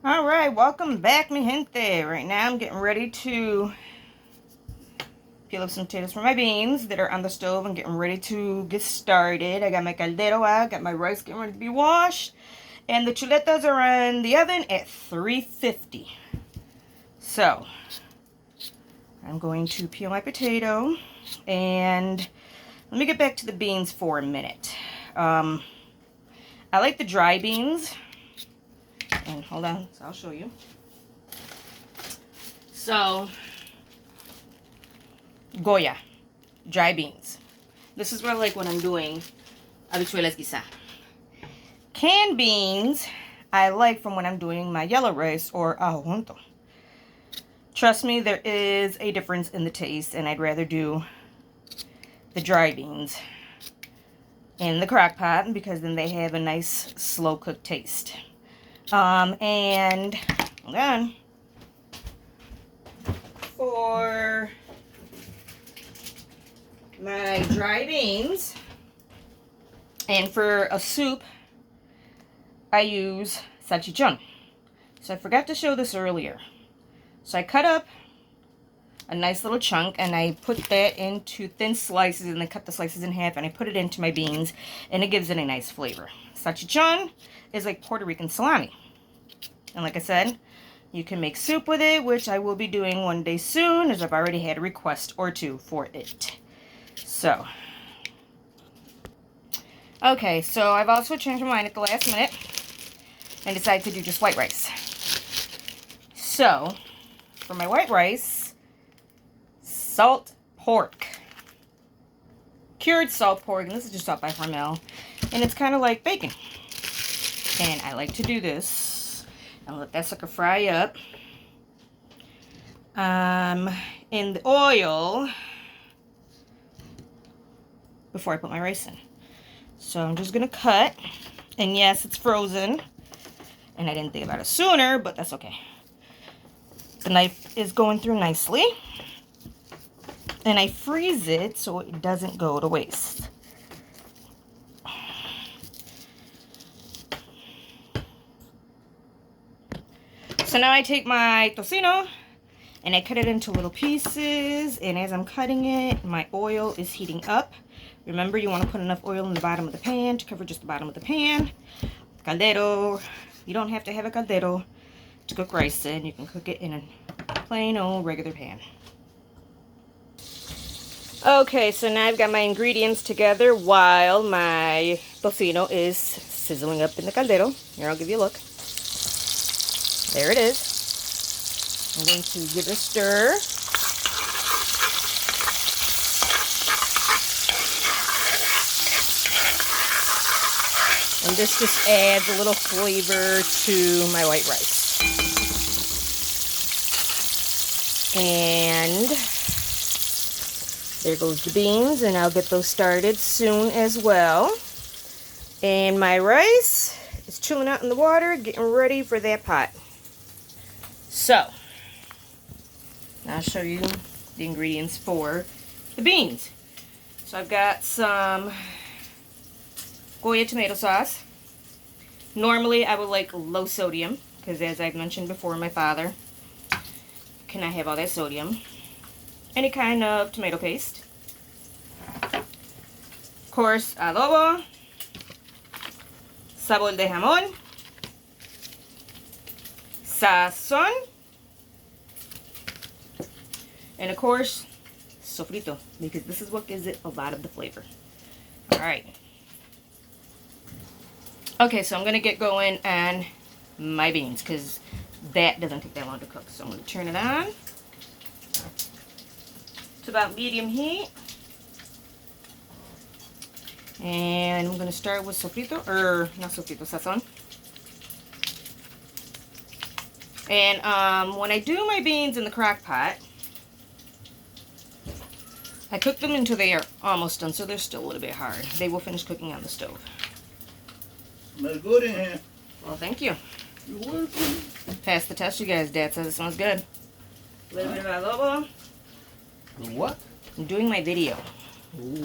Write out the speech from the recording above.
Alright, welcome back, mi gente. Right now I'm getting ready to peel up some potatoes for my beans that are on the stove. I'm getting ready to get started. I got my caldero out, got my rice getting ready to be washed, and the chuletas are in the oven at 350. So, I'm going to peel my potato, and let me get back to the beans for a minute. I like the dry beans. And hold on, so I'll show you. So, Goya, dry beans. This is what I like when I'm doing habichuelas guisa. Canned beans, I like from when I'm doing my yellow rice or arroz. Trust me, there is a difference in the taste, and I'd rather do the dry beans in the crock pot because then they have a nice slow cooked taste. And hold on. For my dry beans and for a soup, I use salchichon. So I forgot to show this earlier. So I cut up a nice little chunk and I put that into thin slices, and then cut the slices in half and I put it into my beans, and it gives it a nice flavor. Salchichon is like Puerto Rican salami. And like I said, you can make soup with it, which I will be doing one day soon, as I've already had a request or two for it. So, okay, so I've also changed my mind at the last minute and decided to do just white rice. So, for my white rice, salt pork. Cured salt pork, and this is just out by Hormel. And it's kind of like bacon. And I like to do this. I'll let that sucker fry up in the oil before I put my rice in. So I'm just going to cut. And yes, it's frozen. And I didn't think about it sooner, but that's okay. The knife is going through nicely. And I freeze it so it doesn't go to waste. So now I take my tocino and I cut it into little pieces, and as I'm cutting it, my oil is heating up. Remember, you want to put enough oil in the bottom of the pan to cover just the bottom of the pan. Caldero, you don't have to have a caldero to cook rice in. You can cook it in a plain old regular pan. Okay, so now I've got my ingredients together while my tocino is sizzling up in the caldero. Here, I'll give you a look. There it is. I'm going to give it a stir. And this just adds a little flavor to my white rice. And there goes the beans, and I'll get those started soon as well. And my rice is chilling out in the water, getting ready for that pot. So, I'll show you the ingredients for the beans. So I've got some Goya tomato sauce. Normally I would like low sodium, because as I've mentioned before, my father cannot have all that sodium. Any kind of tomato paste. Of course, adobo, sabor de jamón, sazón, and of course, sofrito, because this is what gives it a lot of the flavor. Alright. Okay, so I'm going to get going on my beans, because that doesn't take that long to cook. So I'm going to turn it on to about medium heat. And I'm going to start with sofrito, or not sofrito, sazon. And when I do my beans in the crock pot, I cook them until they are almost done, so they're still a little bit hard. They will finish cooking on the stove. Smells good in here. Well, thank you. You're welcome. Pass the test, you guys. Dad says it smells good. A little bit of adobo. The what? I'm doing my video. Ooh.